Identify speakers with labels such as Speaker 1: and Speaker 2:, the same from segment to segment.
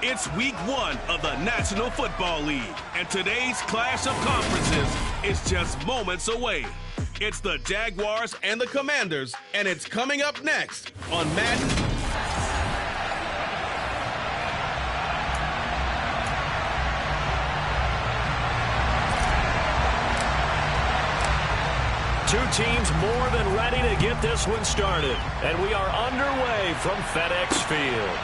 Speaker 1: It's week 1 of the National Football League, and today's clash of conferences is just moments away. It's the Jaguars and the Commanders, and it's coming up next on Madden.
Speaker 2: Two teams more than ready to get this one started, and we are underway from FedEx Field.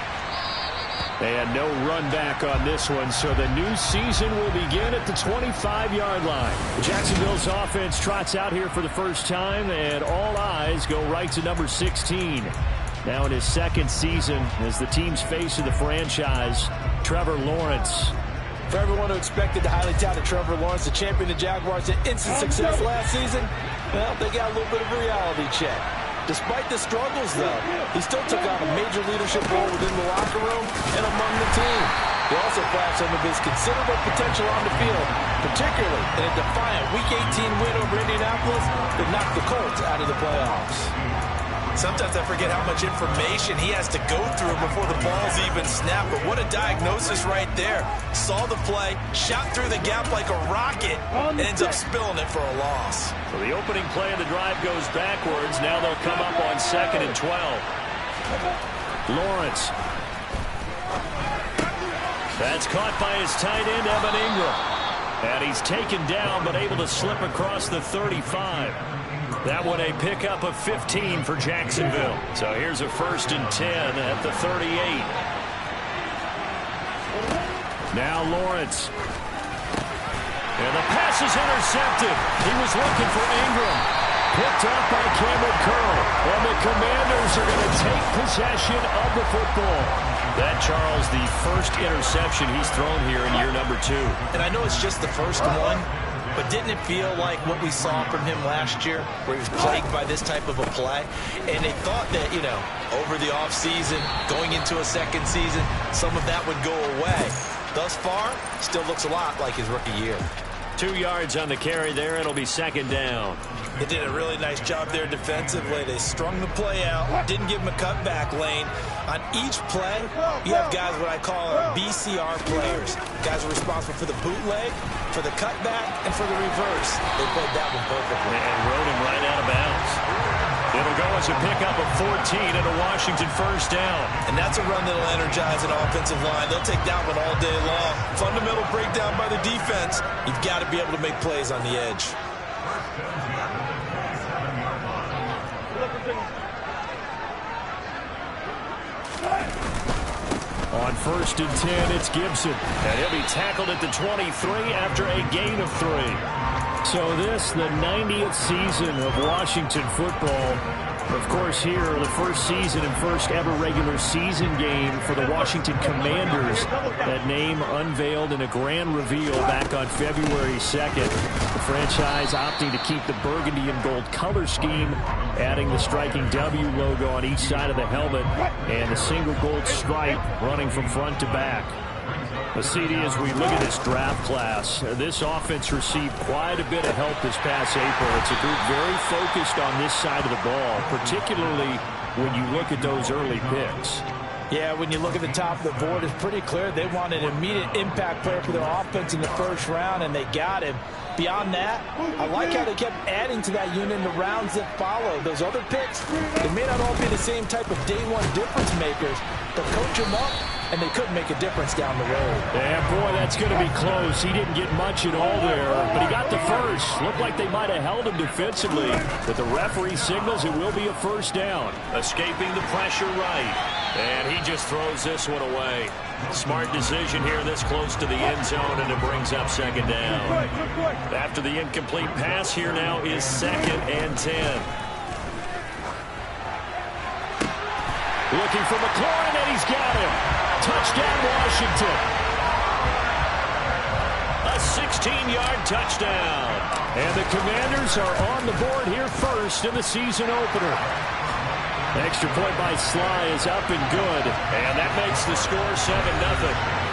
Speaker 2: And no run back on this one, so the new season will begin at the 25-yard line. Jacksonville's offense trots out here for the first time, and all eyes go right to number 16. Now in his second season as the team's face of the franchise, Trevor Lawrence.
Speaker 3: For everyone who expected the highly touted Trevor Lawrence to champion the Jaguars to instant success last season, well, they got a little bit of a reality check. Despite the struggles, though, he still took on a major leadership role within the locker room and among the team. He also flashed some of his considerable potential on the field, particularly in a defiant Week 18 win over Indianapolis that knocked the Colts out of the playoffs.
Speaker 4: Sometimes I forget how much information he has to go through before the balls even snap, but what a diagnosis right there. Saw the play, shot through the gap like a rocket, and ends up spilling it for a loss.
Speaker 2: So the opening play of the drive goes backwards. Now they'll come up on 2nd and 12. Lawrence. That's caught by his tight end, Evan Ingram. And he's taken down, but able to slip across the 35. That one a pickup of 15 for Jacksonville. So here's a 1st and 10 at the 38. Now Lawrence. And the pass is intercepted. He was looking for Ingram. Picked up by Cameron Curl. And the Commanders are going to take possession of the football. That, Charles, the first interception he's thrown here in year number 2.
Speaker 4: And I know it's just the first one, but didn't it feel like what we saw from him last year, where he was plagued by this type of a play? And they thought that, you know, over the offseason, going into a second season, some of that would go away. Thus far, still looks a lot like his rookie year.
Speaker 2: 2 yards on the carry there. It'll be 2nd down.
Speaker 4: They did a really nice job there defensively. They strung the play out, didn't give him a cutback lane. On each play, you have guys what I call BCR players. Guys are responsible for the bootleg, for the cutback, and for the reverse. They played that one perfectly.
Speaker 2: And rode him right out of bounds. It'll go as a pickup of 14 and a Washington 1st down.
Speaker 4: And that's a run that'll energize an offensive line. They'll take that one all day long. Fundamental breakdown by the defense. You've got to be able to make plays on the edge.
Speaker 2: On 1st and 10, it's Gibson. And he'll be tackled at the 23 after a gain of 3. So this, the 90th season of Washington football. Of course, here, the first season and first ever regular season game for the Washington Commanders. That name unveiled in a grand reveal back on February 2nd. The franchise opting to keep the burgundy and gold color scheme, adding the striking W logo on each side of the helmet and a single gold stripe running from front to back. CD, as we look at this draft class, this offense received quite a bit of help this past April. It's a group very focused on this side of the ball, particularly when you look at those early picks.
Speaker 3: Yeah, when you look at the top of the board, it's pretty clear they wanted an immediate impact player for their offense in the 1st round, and they got him. Beyond that, I like how they kept adding to that unit in the rounds that follow. Those other picks, they may not all be the same type of day-one difference makers, but coach them up, and they couldn't make a difference down the road.
Speaker 2: Yeah, boy, that's going to be close. He didn't get much at all there, but he got the first. Looked like they might have held him defensively, but the referee signals it will be a 1st down. Escaping the pressure right, and he just throws this one away. Smart decision here this close to the end zone, and it brings up 2nd down. After the incomplete pass, here now is 2nd and 10. Looking for McLaurin, and he's got him. Touchdown, Washington. A 16-yard touchdown. And the Commanders are on the board here first in the season opener. Extra point by Sly is up and good. And that makes the score 7-0.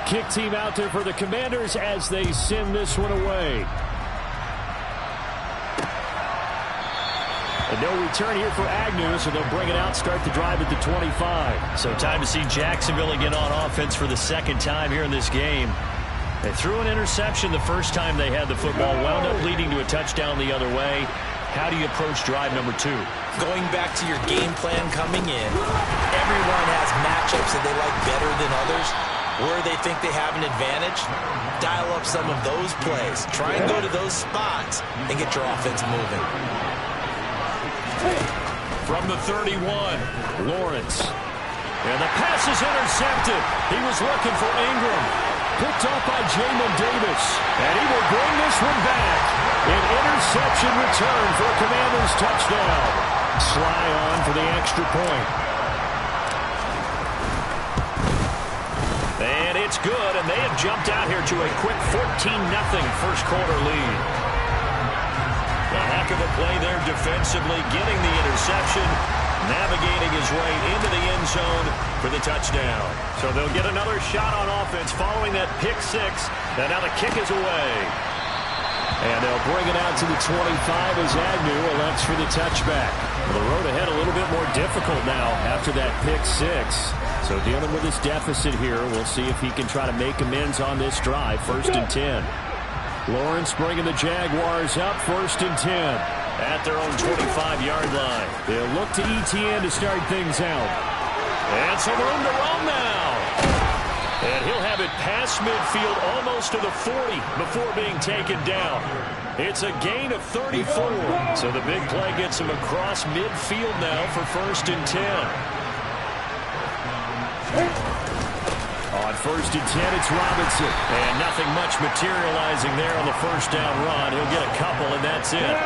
Speaker 2: kick team out there for the Commanders as they send this one away. And no return here for Agnew, so they'll bring it out, start the drive at the 25.
Speaker 5: So time to see Jacksonville again on offense for the second time here in this game. They threw an interception the first time they had the football, wound up leading to a touchdown the other way. How do you approach drive number 2?
Speaker 4: Going back to your game plan coming in, everyone has matchups that they like better than others. Where they think they have an advantage, dial up some of those plays. Try and go to those spots and get your offense moving.
Speaker 2: From the 31, Lawrence. And the pass is intercepted. He was looking for Ingram. Picked off by Jamin Davis. And he will bring this one back. An interception return for a Commanders touchdown. Sly on for the extra point.
Speaker 5: And it's good, and they have jumped out here to a quick 14-0 first quarter lead. A heck of a play there defensively, getting the interception, navigating his way into the end zone for the touchdown. So they'll get another shot on offense following that pick 6, and now the kick is away.
Speaker 2: And they'll bring it out to the 25 as Agnew elects for the touchback. Well, the road ahead a little bit more difficult now after that pick 6. So dealing with this deficit here, we'll see if he can try to make amends on this drive. 1st and 10. Lawrence bringing the Jaguars up, 1st and 10.
Speaker 5: At their own 25-yard line.
Speaker 2: They'll look to ETN to start things out.
Speaker 5: And some room to roam now. And he'll have it past midfield almost to the 40 before being taken down. It's a gain of 34. So the big play gets him across midfield now for 1st and 10.
Speaker 2: On 1st and 10, it's Robinson.
Speaker 5: And nothing much materializing there on the first down run. He'll get a couple, and that's it.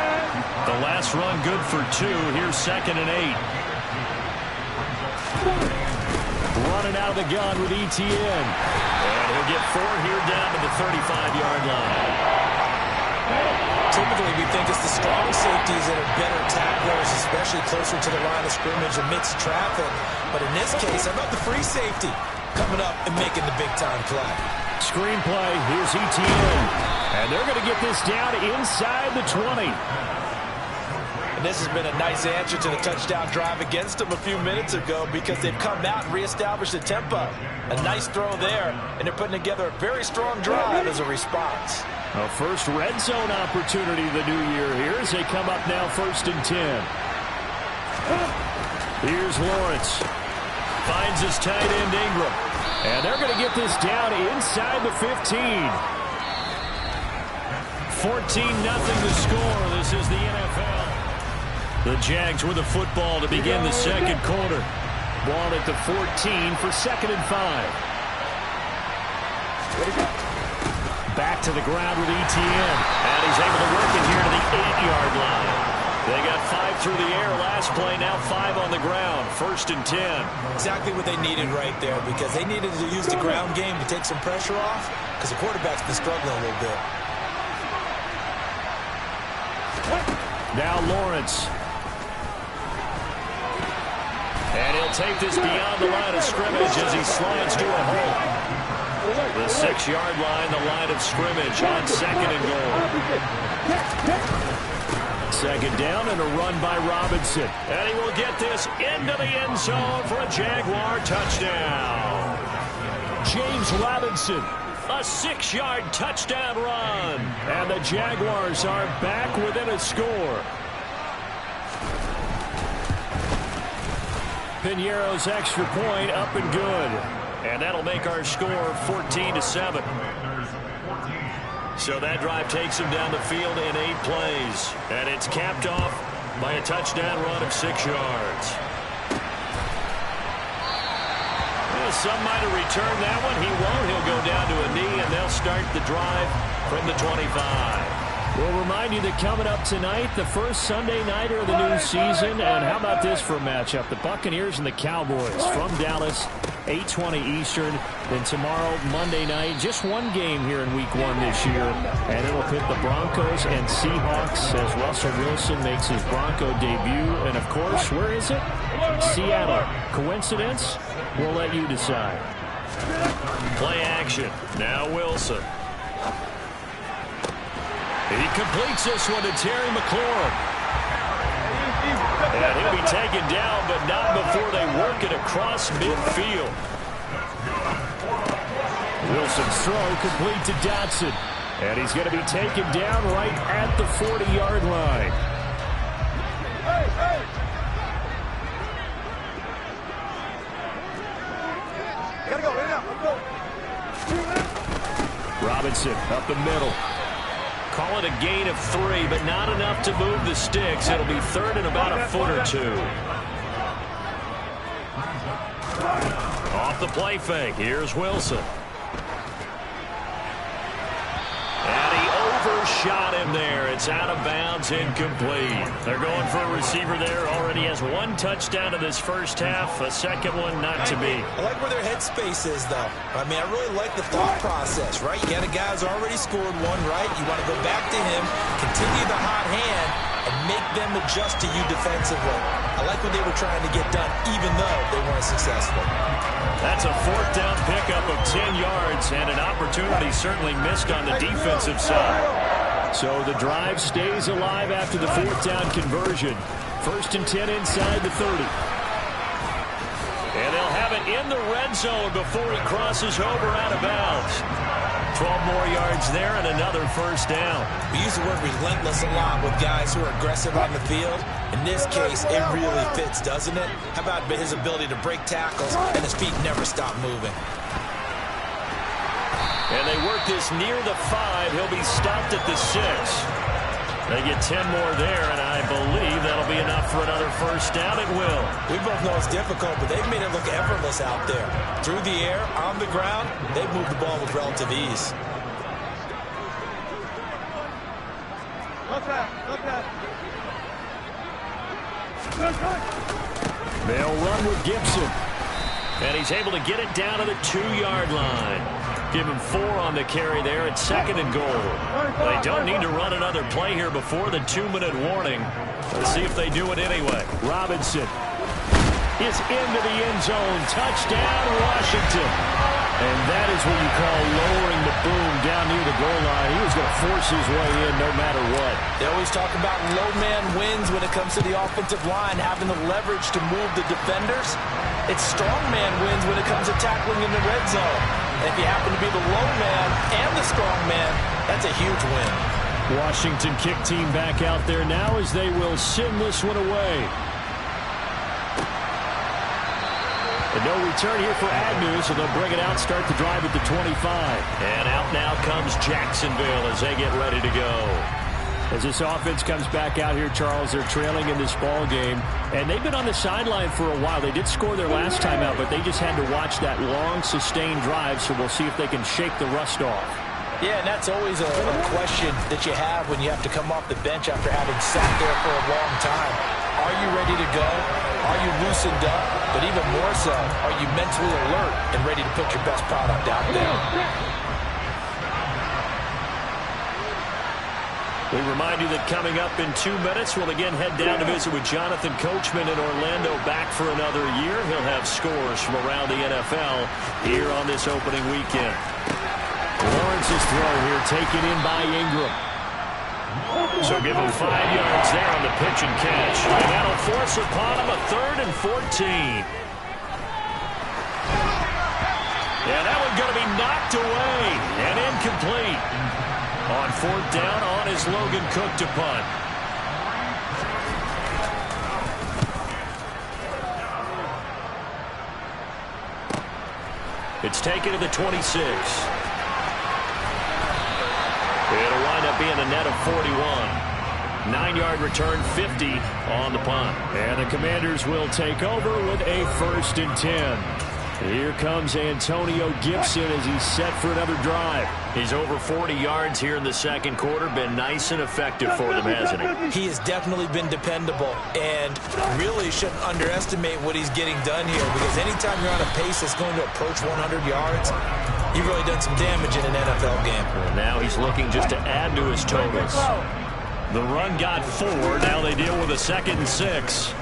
Speaker 5: The last run good for 2. Here's 2nd and 8.
Speaker 2: Running out of the gun with ETN.
Speaker 5: And he'll get 4 here down to the 35-yard line.
Speaker 4: Typically, we think it's the strong safeties that are better tacklers, especially closer to the line of scrimmage amidst traffic. But in this case, how about the free safety coming up and making the big-time play?
Speaker 2: Screenplay, here's ETN. And they're going to get this down inside the 20.
Speaker 4: And this has been a nice answer to the touchdown drive against them a few minutes ago because they've come out and reestablished the tempo. A nice throw there, and they're putting together a very strong drive as a response.
Speaker 2: A first red zone opportunity of the new year here as they come up now 1st and 10. Here's Lawrence.
Speaker 5: Finds his tight end Ingram.
Speaker 2: And they're going to get this down inside the 15.
Speaker 5: 14-0 the score. This is the NFL. The Jags with the football to begin the second quarter.
Speaker 2: Ball at the 14 for 2nd and 5. Back to the ground with ETN.
Speaker 5: And he's able to work it here to the 8-yard line. They got 5 through the air last play, now 5 on the ground. 1st and 10.
Speaker 4: Exactly what they needed right there because they needed to use the ground game to take some pressure off because the quarterback's been struggling a little bit.
Speaker 2: Now Lawrence.
Speaker 5: And he'll take this beyond the line of scrimmage as he slides to a hole. The 6-yard line, the line of scrimmage on 2nd and goal.
Speaker 2: 2nd down and a run by Robinson.
Speaker 5: And he will get this into the end zone for a Jaguar touchdown.
Speaker 2: James Robinson.
Speaker 5: A 6-yard touchdown run.
Speaker 2: And the Jaguars are back within a score. Piñeiro's extra point up and good.
Speaker 5: And that'll make our score 14-7. So that drive takes him down the field in 8 plays. And it's capped off by a touchdown run of 6 yards. Well, some might have returned that one. He won't. He'll go down to a knee, and they'll start the drive from the 25.
Speaker 2: We'll remind you that coming up tonight, the first Sunday nighter of the new season. And how about this for a matchup? The Buccaneers and the Cowboys from Dallas, 8:20 Eastern. Then tomorrow, Monday night, just one game here in Week 1 this year. And it'll pit the Broncos and Seahawks as Russell Wilson makes his Bronco debut. And, of course, where is it? Seattle. Coincidence? We'll let you decide.
Speaker 5: Play action. Now Wilson. He completes this one to Terry McLaurin. And he'll be taken down, but not before they work it across midfield.
Speaker 2: Wilson's throw complete to Dotson. And he's going to be taken down right at the 40-yard line. Robinson up the middle.
Speaker 5: Call it a gain of 3, but not enough to move the sticks. It'll be third and about a foot or two. Off the play fake. Here's Wilson. And he overshot him there. It's out of bounds, incomplete. They're going for a receiver there. Already has 1 touchdown in this first half. A second one not to be.
Speaker 4: I like where their headspace is, though. I mean, I really like the thought process, right? You got a guy who's already scored 1, right? You want to go back to him, continue the hot hand, and make them adjust to you defensively. I like what they were trying to get done, even though they weren't successful.
Speaker 5: That's a 4th down pickup of 10 yards, and an opportunity certainly missed on the defensive side.
Speaker 2: So the drive stays alive after the 4th down conversion. 1st and 10 inside the 30.
Speaker 5: And they'll have it in the red zone before he crosses over out of bounds. 12 more yards there and another 1st down.
Speaker 4: We use the word relentless a lot with guys who are aggressive on the field. In this case, it really fits, doesn't it? How about his ability to break tackles and his feet never stop moving?
Speaker 5: And they work this near the 5. He'll be stopped at the 6. They get 10 more there, and I believe that'll be enough for another 1st down. It will.
Speaker 4: We both know it's difficult, but they've made it look effortless out there. Through the air, on the ground, they've moved the ball with relative ease.
Speaker 2: They'll run with Gibson.
Speaker 5: And he's able to get it down to the 2-yard line. Give him 4 on the carry there at 2nd and goal. They don't need to run another play here before the 2-minute warning. Let's see if they do it anyway.
Speaker 2: Robinson is into the end zone. Touchdown, Washington. And that is what you call lowering the boom down near the goal line. He was going to force his way in no matter what.
Speaker 4: They always talk about low man wins when it comes to the offensive line, having the leverage to move the defenders. It's strong man wins when it comes to tackling in the red zone. And if you happen to be the low man and the strong man, that's a huge win.
Speaker 2: Washington kick team back out there now as they will send this one away. And no return here for Agnew, so they'll bring it out, start the drive at the 25.
Speaker 5: And out now comes Jacksonville as they get ready to go.
Speaker 2: As this offense comes back out here, Charles, they're trailing in this ball game. And they've been on the sideline for a while. They did score their last time out, but they just had to watch that long, sustained drive, so we'll see if they can shake the rust off.
Speaker 4: Yeah, and that's always a question that you have when you have to come off the bench after having sat there for a long time. Are you ready to go? Are you loosened up? But even more so, are you mentally alert and ready to put your best product out there?
Speaker 5: We remind you that coming up in 2 minutes, we'll again head down to visit with Jonathan Coachman in Orlando, back for another year. He'll have scores from around the NFL here on this opening weekend.
Speaker 2: Lawrence's throw here taken in by Ingram.
Speaker 5: So give him 5 yards there on the pitch and catch. And that'll force upon him a 3rd and 14. Yeah, that one's going to be knocked away and incomplete. On 4th down, on is Logan Cook to punt. It's taken to the 26. It'll wind up being a net of 41. 9-yard return, 50 on the punt.
Speaker 2: And the Commanders will take over with a 1st and 10. Here comes Antonio Gibson as he's set for another drive.
Speaker 5: He's over 40 yards here in the second quarter. Been nice and effective for them, hasn't he?
Speaker 4: He has definitely been dependable, and really shouldn't underestimate what he's getting done here, because anytime you're on a pace that's going to approach 100 yards, you've really done some damage in an NFL game.
Speaker 5: And now he's looking just to add to his totals. The run got 4. Now they deal with a 2nd and 6.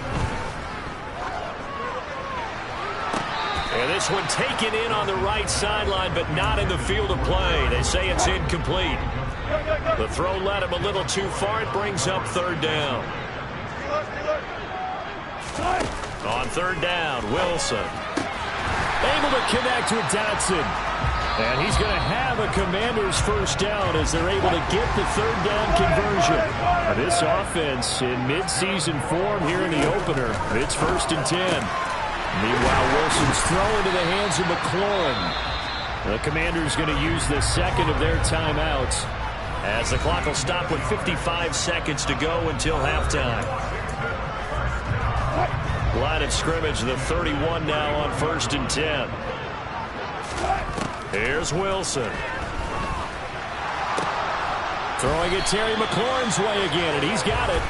Speaker 2: And this one taken in on the right sideline, but not in the field of play. They say it's incomplete. The throw led him a little too far. It brings up third down. On third down, Wilson. Able to connect with Dotson. And he's going to have a Commanders first down as they're able to get the third down conversion. This offense in midseason form here in the opener. It's 1st and 10. Meanwhile, Wilson's throw into the hands of McLaurin. The Commanders going to use the second of their timeouts as the clock will stop with 55 seconds to go until halftime. Line of scrimmage, the 31 now on 1st and 10. Here's Wilson. Throwing it Terry McLaurin's way again, and he's got it.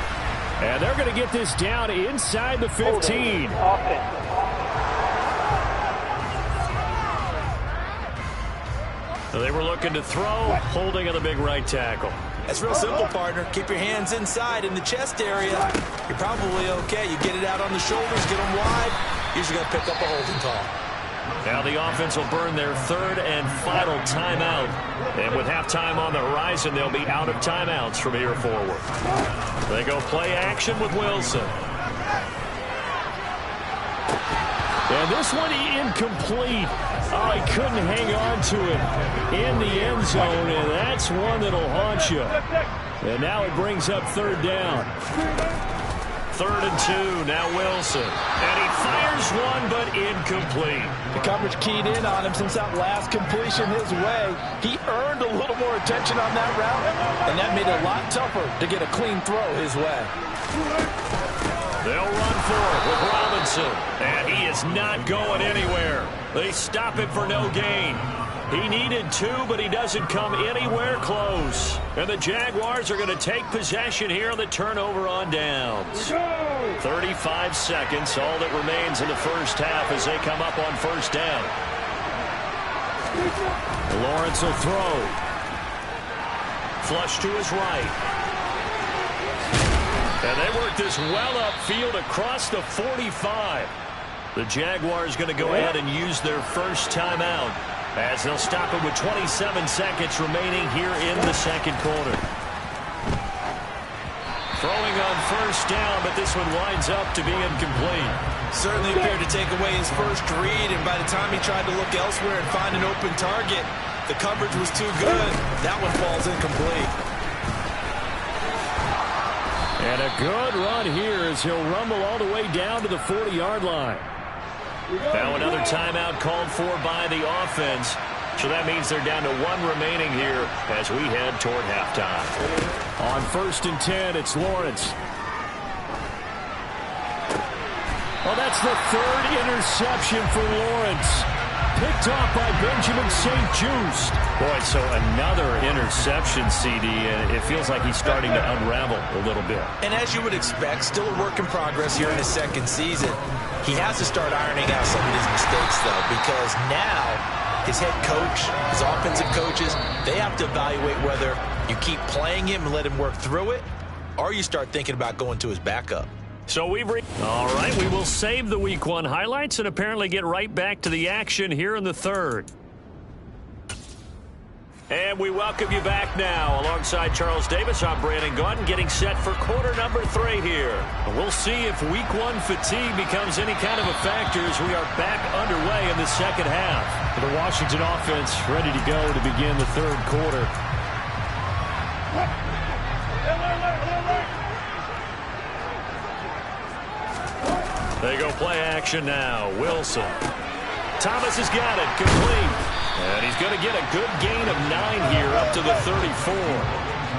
Speaker 2: And they're going to get this down inside the 15. They were looking to throw, holding on the big right tackle.
Speaker 4: That's real simple, partner. Keep your hands inside in the chest area. You're probably okay. You get it out on the shoulders, get them wide. Usually going to pick up a holding call.
Speaker 2: Now the offense will burn their third and final timeout. And with halftime on the horizon, they'll be out of timeouts from here forward. They go play action with Wilson. And this one incomplete. Oh, he couldn't hang on to it in the end zone, and that's one that'll haunt you. And now it brings up third down. 3rd and 2, now Wilson. And he fires one, but incomplete.
Speaker 3: The coverage keyed in on him since that last completion his way. He earned a little more attention on that route, and that made it a lot tougher to get a clean throw his way.
Speaker 2: They'll run for it with Robinson. And he is not going anywhere. They stop him for no gain. He needed 2, but he doesn't come anywhere close. And the Jaguars are going to take possession here on the turnover on downs. 35 seconds, all that remains in the first half as they come up on first down. Lawrence will throw. Flush to his right. And they work this well upfield across the 45. The Jaguars going to go ahead and use their first timeout as they'll stop it with 27 seconds remaining here in the second quarter. Throwing on first down, but this one winds up to be incomplete.
Speaker 4: Certainly appeared to take away his first read, and by the time he tried to look elsewhere and find an open target, the coverage was too good. That one falls incomplete.
Speaker 2: And a good run here as he'll rumble all the way down to the 40-yard line. Now another timeout called for by the offense. So that means they're down to 1 remaining here as we head toward halftime. On 1st and 10, it's Lawrence. Well, that's the 3rd interception for Lawrence. Picked off by Benjamin St. Just. Boy, so another interception, CD, and it feels like he's starting to unravel a little bit.
Speaker 4: And as you would expect, still a work in progress here in his second season. He has to start ironing out some of his mistakes, though, because now his head coach, his offensive coaches, they have to evaluate whether you keep playing him and let him work through it, or you start thinking about going to his backup.
Speaker 2: So all right, we will save the Week 1 highlights and apparently get right back to the action here in the third. And we welcome you back now. Alongside Charles Davis, I'm Brandon Gaudin, getting set for quarter number 3 here. We'll see if Week 1 fatigue becomes any kind of a factor as we are back underway in the second half. The Washington offense ready to go to begin the third quarter. They go play action now. Wilson. Thomas has got it. Complete. And he's going to get a good gain of 9 here up to the 34.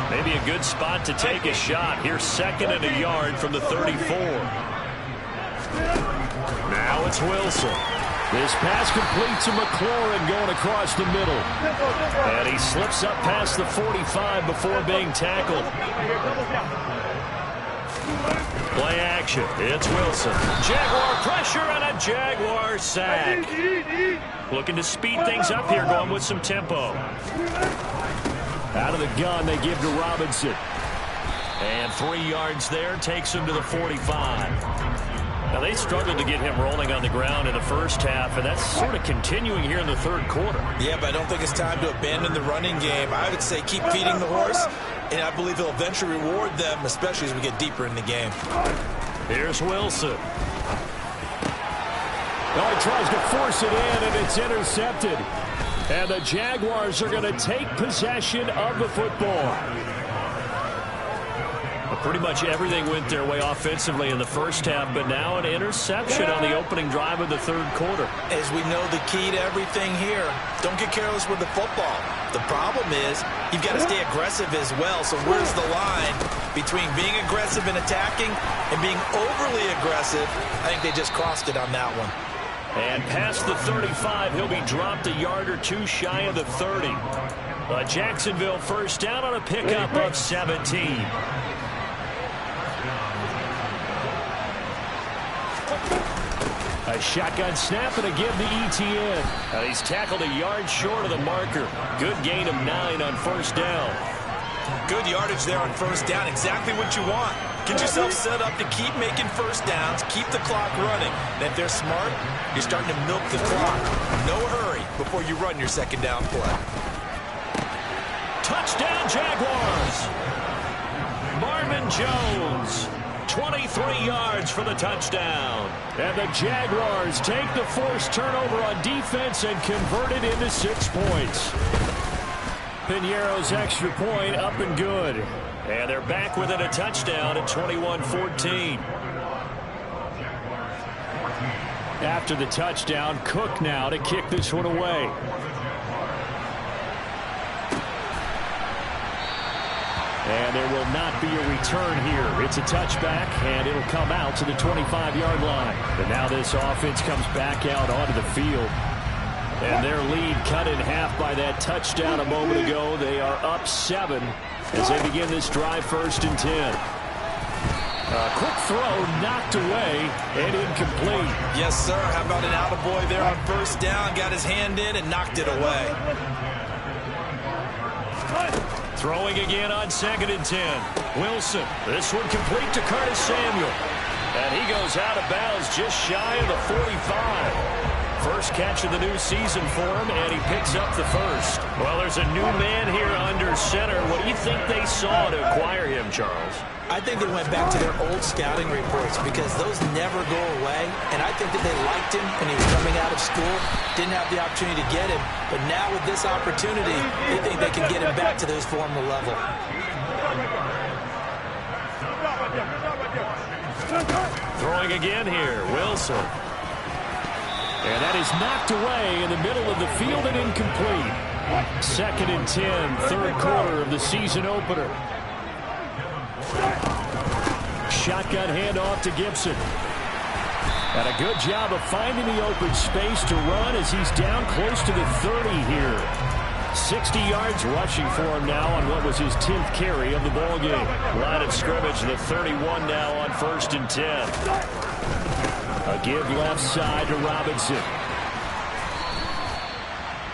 Speaker 2: Maybe a good spot to take a shot. Here's 2nd and a yard from the 34. Now it's Wilson. This pass complete to McLaurin going across the middle. And he slips up past the 45 before being tackled. Play action. It's Wilson. Jaguar pressure and a Jaguar sack. Looking to speed things up here, going with some tempo. Out of the gun, they give to Robinson. And 3 yards there takes him to the 45. Now, they struggled to get him rolling on the ground in the first half, and that's sort of continuing here in the third quarter.
Speaker 4: Yeah, but I don't think it's time to abandon the running game. I would say keep feeding the horse, and I believe he'll eventually reward them, especially as we get deeper in the game.
Speaker 2: Here's Wilson. Oh, he tries to force it in, and it's intercepted. And the Jaguars are going to take possession of the football. Pretty much everything went their way offensively in the first half, but now an interception on the opening drive of the third quarter.
Speaker 4: As we know, the key to everything here, don't get careless with the football. The problem is you've got to stay aggressive as well. So where's the line between being aggressive and attacking and being overly aggressive? I think they just crossed it on that one.
Speaker 2: And past the 35, he'll be dropped a yard or two shy of the 30. But Jacksonville first down on a pickup of 17. A shotgun snap and a give to ETN. Now he's tackled a yard short of the marker. Good gain of 9 on first down.
Speaker 4: Good yardage there on first down. Exactly what you want. Get yourself set up to keep making first downs, keep the clock running. And if they're smart, you're starting to milk the clock. No hurry before you run your second down play.
Speaker 2: Touchdown Jaguars. Marvin Jones. 23 yards for the touchdown. And the Jaguars take the forced turnover on defense and convert it into 6 points. Piñeiro's extra point up and good. And they're back within a touchdown at 21-14. After the touchdown, Cook now to kick this one away. And there will not be a return here. It's a touchback, and it'll come out to the 25-yard line. But now this offense comes back out onto the field. And their lead cut in half by that touchdown a moment ago. They are up 7 as they begin this drive, 1st and 10. A quick throw knocked away and incomplete.
Speaker 4: Yes, sir. How about an attaboy there on first down? Got his hand in and knocked it away.
Speaker 2: Throwing again on 2nd and 10. Wilson. This one complete to Curtis Samuel. And he goes out of bounds just shy of the 45. First catch of the new season for him, and he picks up the first. Well, there's a new man here under center. What do you think they saw to acquire him, Charles?
Speaker 4: I think they went back to their old scouting reports because those never go away. And I think that they liked him when he was coming out of school. Didn't have the opportunity to get him. But now with this opportunity, they think they can get him back to his former level.
Speaker 2: Throwing again here, Wilson. And that is knocked away in the middle of the field and incomplete. 2nd and 10, third quarter of the season opener. Shotgun handoff to Gibson. And a good job of finding the open space to run as he's down close to the 30 here. 60 yards rushing for him now on what was his 10th carry of the ballgame. Line of scrimmage, the 31 now on 1st and 10. A give left side to Robinson.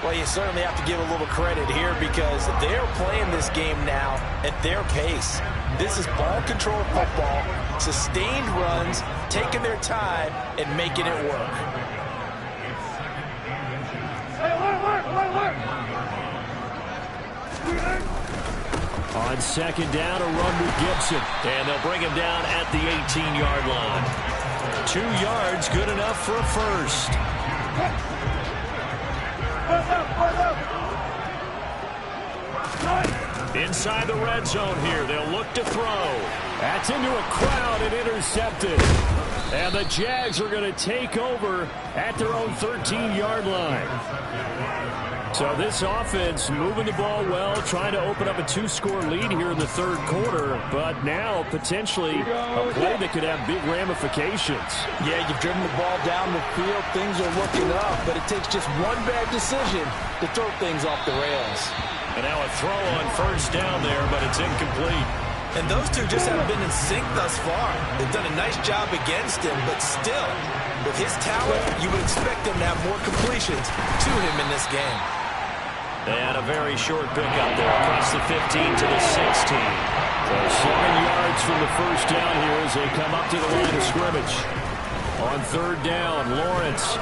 Speaker 4: Well, you certainly have to give a little credit here because they're playing this game now at their pace. This is ball control football, sustained runs, taking their time and making it work.
Speaker 2: On 2nd down, a run with Gibson. And they'll bring him down at the 18-yard line. 2 yards, good enough for a first. Inside the red zone here, they'll look to throw. That's into a crowd and intercepted. And the Jags are going to take over at their own 13-yard line. So this offense moving the ball well, trying to open up a 2-score lead here in the third quarter, but now potentially a play that could have big ramifications.
Speaker 3: Yeah, you've driven the ball down the field. Things are looking up, but it takes just one bad decision to throw things off the rails.
Speaker 2: And now a throw on first down there, but it's incomplete.
Speaker 4: And those two just haven't been in sync thus far. They've done a nice job against him, but still, with his talent, you would expect them to have more completions to him in this game.
Speaker 2: And a very short pickup there across the 15 to the 16. So 7 yards from the first down here as they come up to the line of scrimmage. On third down, Lawrence.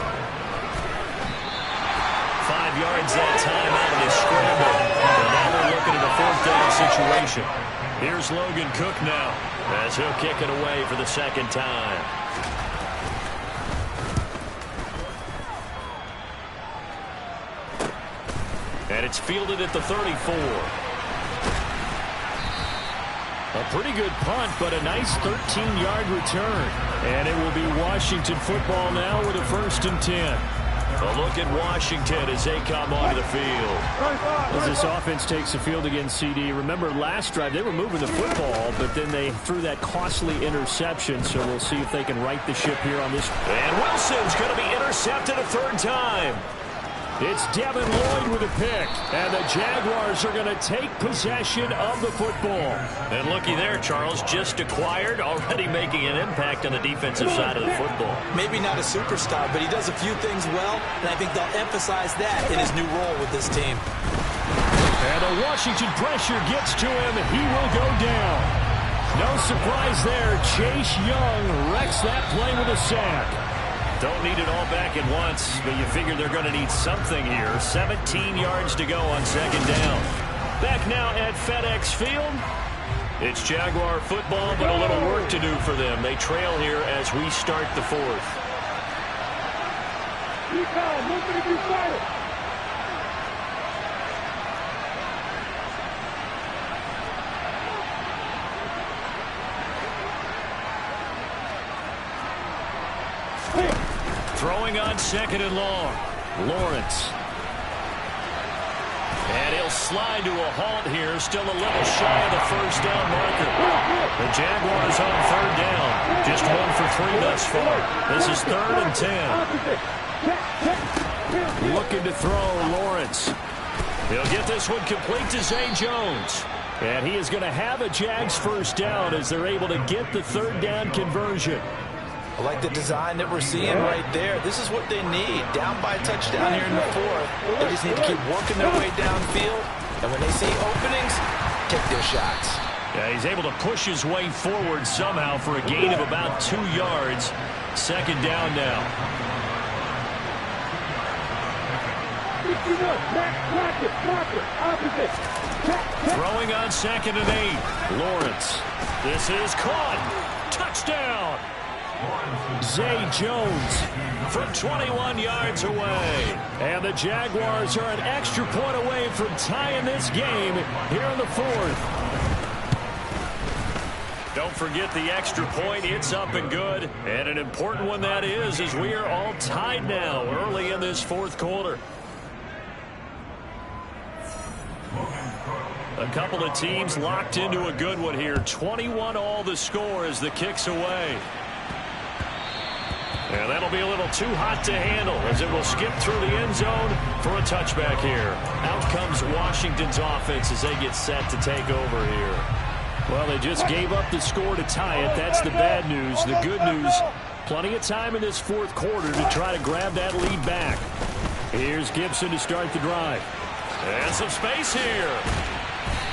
Speaker 5: 5 yards that time out of his scramble. And now they're looking at a fourth down situation. Here's Logan Cook now as he'll kick it away for the second time. And it's fielded at the 34. A pretty good punt, but a nice 13-yard return. And it will be Washington football now with a 1st and 10. A look at Washington as they come onto the field.
Speaker 2: As this offense takes the field against CD, remember last drive they were moving the football, but then they threw that costly interception, so we'll see if they can right the ship here on this.
Speaker 5: And Wilson's going to be intercepted a third time.
Speaker 2: It's Devin Lloyd with a pick, and the Jaguars are going to take possession of the football.
Speaker 5: And looky there, Charles, just acquired, already making an impact on the defensive side of the football.
Speaker 4: Maybe not a superstar, but he does a few things well, and I think they'll emphasize that in his new role with this team.
Speaker 2: And the Washington pressure gets to him, and he will go down. No surprise there, Chase Young wrecks that play with a sack.
Speaker 5: Don't need it all back at once, but you figure they're going to need something here. 17 yards to go on second down. Back now at FedEx Field. It's Jaguar football, but a little work to do for them. They trail here as we start the fourth. Throwing on second and long. Lawrence. And he'll slide to a halt here. Still a little shy of the first down marker. The Jaguars on third down. Just 1 for 3 thus far. This is 3rd and 10.
Speaker 2: Looking to throw, Lawrence.
Speaker 5: He'll get this one complete to Zay Jones.
Speaker 2: And he is going to have a Jags first down as they're able to get the third down conversion.
Speaker 4: I like the design that we're seeing right there. This is what they need. Down by a touchdown here in the fourth. They just need to keep working their way downfield. And when they see openings, take their shots.
Speaker 5: Yeah, he's able to push his way forward somehow for a gain of about 2 yards. Second down now. Throwing on second and 8. Lawrence. This is caught. Touchdown.
Speaker 2: Zay Jones
Speaker 5: from 21 yards away.
Speaker 2: And the Jaguars are an extra point away from tying this game here in the fourth.
Speaker 5: Don't forget the extra point. It's up and good. And an important one that is, as we are all tied now early in this fourth quarter. A couple of teams locked into a good one here. 21 all the score as the kick's away. And that'll be a little too hot to handle as it will skip through the end zone for a touchback here. Out comes Washington's offense as they get set to take over here.
Speaker 2: Well, they just gave up the score to tie it. That's the bad news. The good news, plenty of time in this fourth quarter to try to grab that lead back. Here's Gibson to start the drive.
Speaker 5: And some space here.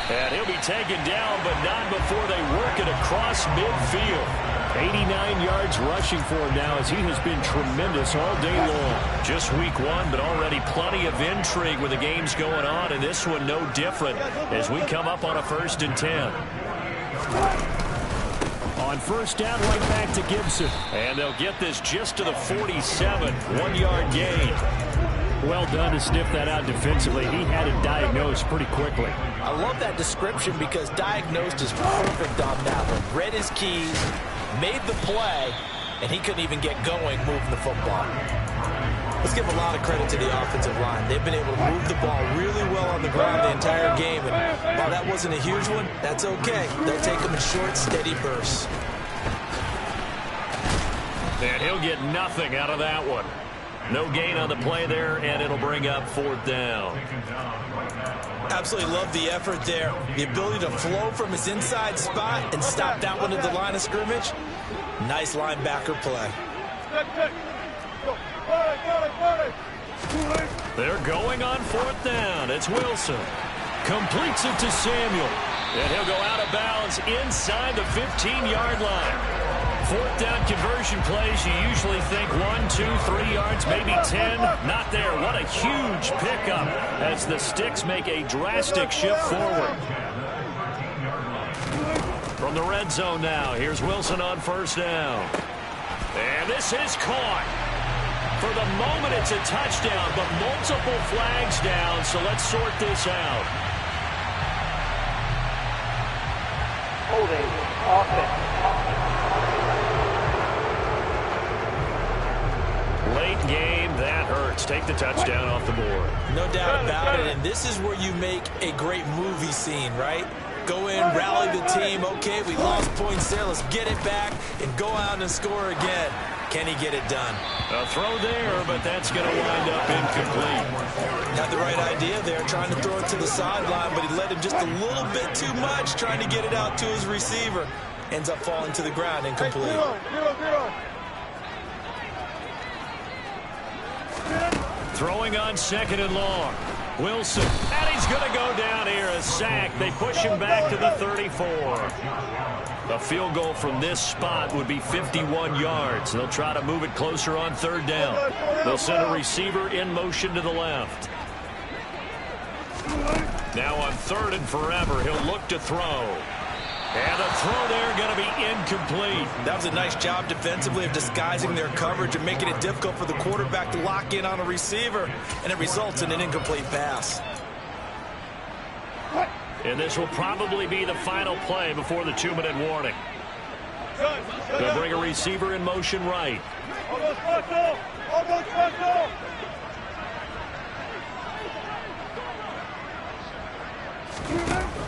Speaker 5: And he'll be taken down, but not before they work it across midfield.
Speaker 2: 89 yards rushing for him now as he has been tremendous all day long.
Speaker 5: Just week 1, but already plenty of intrigue with the games going on, and this one no different as we come up on a 1st and 10.
Speaker 2: On first down, right back to Gibson.
Speaker 5: And they'll get this just to the 47, 1-yard gain.
Speaker 2: Well done to sniff that out defensively. He had it diagnosed pretty quickly.
Speaker 4: I love that description because diagnosed is perfect on that one. Read his keys, made the play, and he couldn't even get going moving the football. Let's give a lot of credit to the offensive line. They've been able to move the ball really well on the ground the entire game. And while that wasn't a huge one, that's okay. They'll take them in short, steady bursts.
Speaker 5: And he'll get nothing out of that one. No gain on the play there, and it'll bring up 4th down.
Speaker 4: Absolutely love the effort there. The ability to flow from his inside spot and stop that one at the line of scrimmage. Nice linebacker play.
Speaker 5: They're going on 4th down. It's Wilson. Completes it to Samuel. And he'll go out of bounds inside the 15-yard line.
Speaker 2: Fourth down conversion plays, you usually think 1, 2, 3 yards, maybe 10. Not there. What a huge pickup as the Sticks make a drastic shift forward. From the red zone now, here's Wilson on first down. And this is caught. For the moment, it's a touchdown, but multiple flags down, so let's sort this out.
Speaker 6: Holding offense.
Speaker 2: Late game, that hurts. Take the touchdown off the board.
Speaker 4: No doubt about it, and this is where you make a great movie scene, right? Go in, rally the team. Okay, we lost points there. Let's get it back and go out and score again. Can he get it done?
Speaker 2: A throw there, but that's going to wind up incomplete.
Speaker 4: Had the right idea there, trying to throw it to the sideline, but he led him just a little bit too much, trying to get it out to his receiver. Ends up falling to the ground, incomplete.
Speaker 2: Throwing on second and long. Wilson, and he's going to go down here, a sack. They push him back to the 34. A field goal from this spot would be 51 yards. They'll try to move it closer on third down. They'll send a receiver in motion to the left. Now on third and forever, he'll look to throw. And the throw there going to be incomplete.
Speaker 4: That was a nice job defensively of disguising their coverage and making it difficult for the quarterback to lock in on a receiver, and it results in an incomplete pass.
Speaker 2: And this will probably be the final play before the 2-minute warning. They'll bring a receiver in motion right.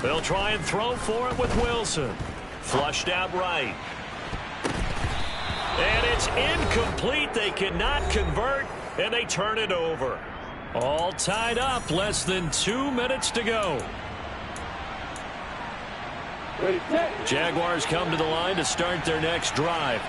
Speaker 2: They'll try and throw for it with Wilson. Flushed out right. And it's incomplete. They cannot convert, and they turn it over. All tied up. Less than 2 minutes to go. Jaguars come to the line to start their next drive.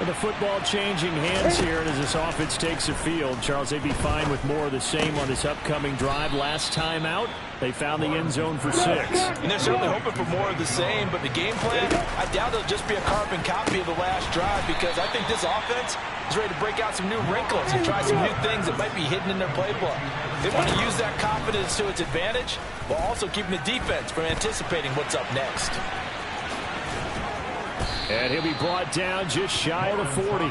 Speaker 2: And the football changing hands here, and as this offense takes the field, Charles, they'd be fine with more of the same on this upcoming drive. Last time out, they found the end zone for 6.
Speaker 3: And they're certainly hoping for more of the same, but the game plan, I doubt it'll just be a carbon copy of the last drive, because I think this offense is ready to break out some new wrinkles and try some new things that might be hidden in their playbook. They want to use that confidence to its advantage, while also keeping the defense from anticipating what's up next.
Speaker 2: And he'll be brought down just shy of the 40.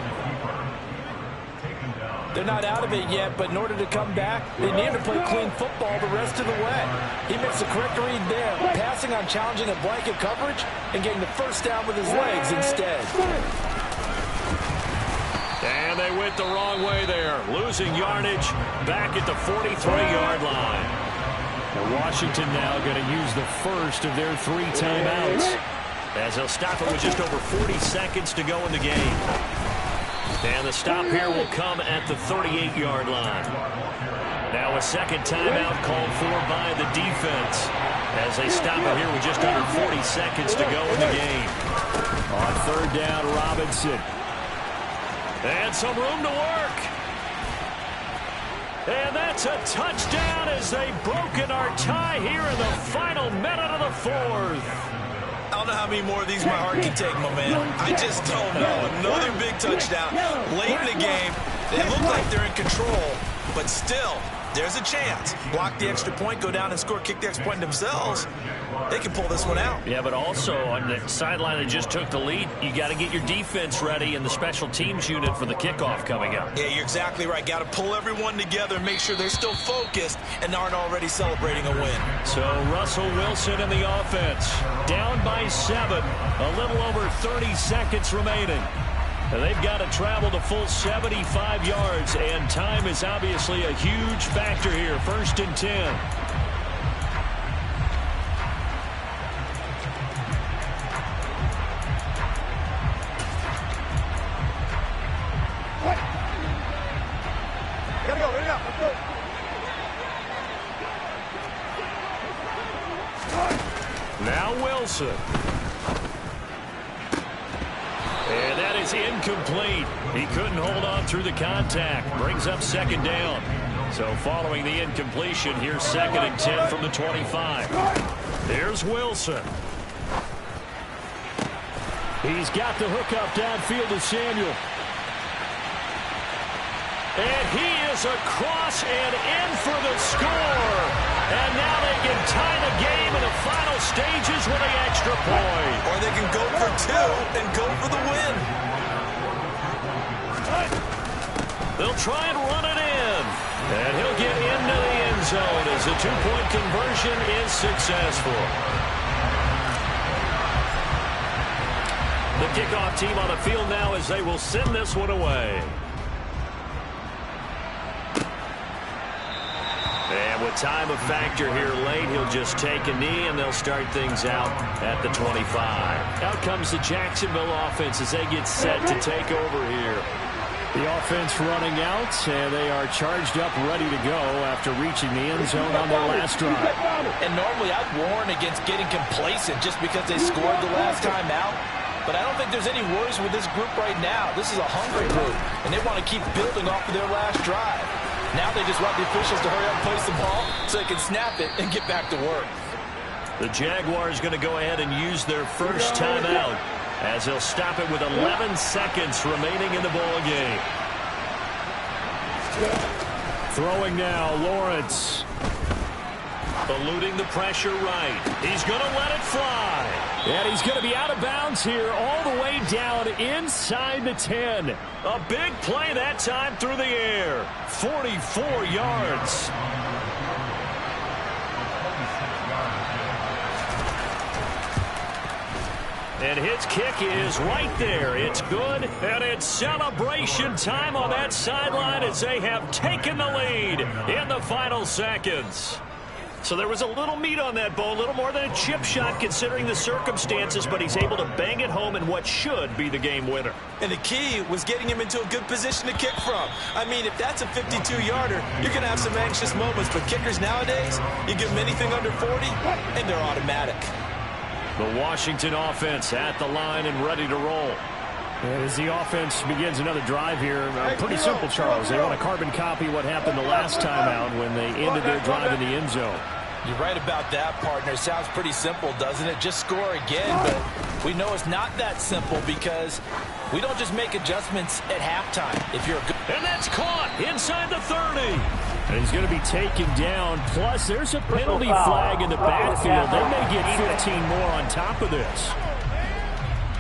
Speaker 3: They're not out of it yet, but in order to come back, they need to play clean football the rest of the way. He makes the correct read there, passing on challenging a blanket coverage and getting the first down with his legs instead.
Speaker 2: And they went the wrong way there, losing yardage back at the 43-yard line. Now Washington now going to use the first of their 3 timeouts, as they'll stop it with just over 40 seconds to go in the game. And the stop here will come at the 38-yard line. Now a second timeout called for by the defense, as they stop it here with just under 40 seconds to go in the game. On third down, Robinson. And some room to work. And that's a touchdown as they've broken our tie here in the final minute of the 4th.
Speaker 4: I don't know how many more of these my heart can take, my man. I just don't know. Another big touchdown late in the game. They look like they're in control, but still, there's a chance. Block the extra point, go down and score, kick the extra point themselves. They can pull this one out.
Speaker 2: Yeah, but also on the sideline that just took the lead, you got to get your defense ready and the special teams unit for the kickoff coming up.
Speaker 4: Yeah, you're exactly right. Got to pull everyone together and make sure they're still focused and aren't already celebrating a win.
Speaker 2: So Russell Wilson in the offense, down by 7, a little over 30 seconds remaining. And they've got to travel the full 75 yards, and time is obviously a huge factor here. 1st and 10. Now Wilson. And that is incomplete. He couldn't hold on through the contact. Brings up second down. So following the incompletion, here's 2nd and 10 from the 25. There's Wilson. He's got the hook up downfield to Samuel. And he is across and in for the score. And now they can tie the game in the final stages with an extra point.
Speaker 4: Or they can go for two and go for the win.
Speaker 5: They'll try and run it in. And he'll get into the end zone as the two-point conversion is successful. The kickoff team on the field now as they will send this one away. And with time a factor here late, he'll just take a knee and they'll start things out at the 25. Out comes the Jacksonville offense as they get set to take over here.
Speaker 2: The offense running out, and they are charged up, ready to go after reaching the end zone on their last drive.
Speaker 3: And normally I'd warn against getting complacent just because they scored the last time out. But I don't think there's any worries with this group right now. This is a hungry group, and they want to keep building off of their last drive. Now they just want the officials to hurry up and place the ball so they can snap it and get back to work.
Speaker 5: The Jaguars going to go ahead and use their first timeout as they'll stop it with 11 seconds remaining in the ball game.
Speaker 2: Throwing now, Lawrence.
Speaker 5: Eluding the pressure right. He's going to let it fly.
Speaker 2: And he's going to be out of bounds here all the way down inside the 10.
Speaker 5: A big play that time through the air. 44 yards. And his kick is right there. It's good, and it's celebration time on that sideline as they have taken the lead in the final seconds. So there was a little meat on that ball, a little more than a chip shot considering the circumstances, but he's able to bang it home in what should be the game winner.
Speaker 3: And the key was getting him into a good position to kick from. I mean, if that's a 52-yarder, you're going to have some anxious moments, but kickers nowadays, you give them anything under 40, and they're automatic.
Speaker 2: The Washington offense at the line and ready to roll. As the offense begins another drive here, pretty simple, Charles. They want to carbon copy what happened the last time out when they ended their drive in the end zone.
Speaker 3: You're right about that, partner. Sounds pretty simple, doesn't it? Just score again, but we know it's not that simple because we don't just make adjustments at halftime. If you're a good...
Speaker 5: And that's caught inside the 30.
Speaker 2: And he's going to be taken down. Plus, there's a penalty flag in the backfield. They may get 15 more on top of this.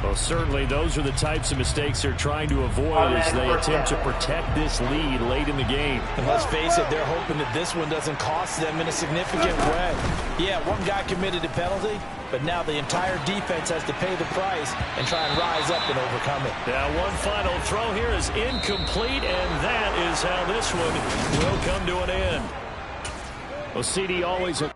Speaker 2: Well, certainly those are the types of mistakes they're trying to avoid as they attempt to protect this lead late in the game.
Speaker 3: And let's face it, they're hoping that this one doesn't cost them in a significant way. Yeah, one guy committed a penalty, but now the entire defense has to pay the price and try and rise up and overcome it.
Speaker 5: Now, one final throw here is incomplete, and that is how this one will come to an end.
Speaker 2: Well, CD, always a